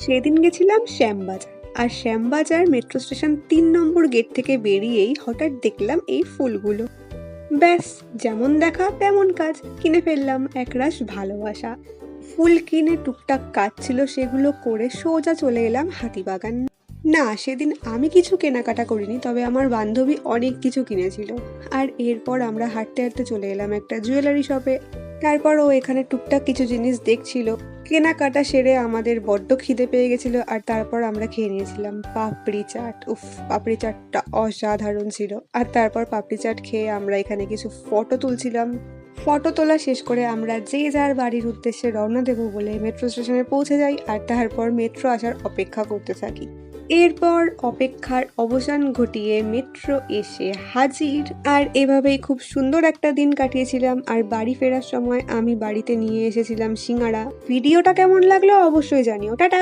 সেদিন গেছিলাম শ্যামবাজার। আর Shyambazar metro station ৩ নম্বর gate থেকে বেরিয়েই হঠাৎ দেখলাম এই ফুলগুলো। ব্যাস, যেমন দেখা তেমন কাজ, কিনে ফেললাম একরাশ ভালোবাসা। ফুল কিনে টুকটাক কাজ ছিল সেগুলো করে সোজা চলে এলাম হাতিবাগান। না, সেদিন আমি কিছু কেনাকাটা করিনি, তবে আমার বান্ধবী অনেক কিছু কিনেছিল। আর এরপর আমরা হাঁটতে হাঁটতে চলে এলাম একটা জুয়েলারি শপে। তারপর ও এখানে টুকটাক কিছু জিনিস দেখছিল। কেনাকাটা সেরে আমাদের বড্ড খিদে পেয়ে গেছিল, আর তারপর আমরা খেয়ে নিয়েছিলাম পাপড়ি চাট। উফ, পাপড়ি চাটটা অসাধারণ ছিল। আর তারপর পাপড়ি চাট খেয়ে আমরা এখানে কিছু ফটো তুলছিলাম। ফটো তোলা শেষ করে আমরা যে যার বাড়ির উদ্দেশ্যে রওনা দেবো বলে মেট্রো স্টেশনে পৌঁছে যাই, আর তারপর মেট্রো আসার অপেক্ষা করতে থাকি। এরপর অপেক্ষার অবসান ঘটিয়ে মেট্রো এসে হাজির। আর এভাবেই খুব সুন্দর একটা দিন কাটিয়েছিলাম। আর বাড়ি ফেরার সময় আমি বাড়িতে নিয়ে এসেছিলাম সিঙ্গারা। ভিডিওটা কেমন লাগলো অবশ্যই জানিও। টাটা।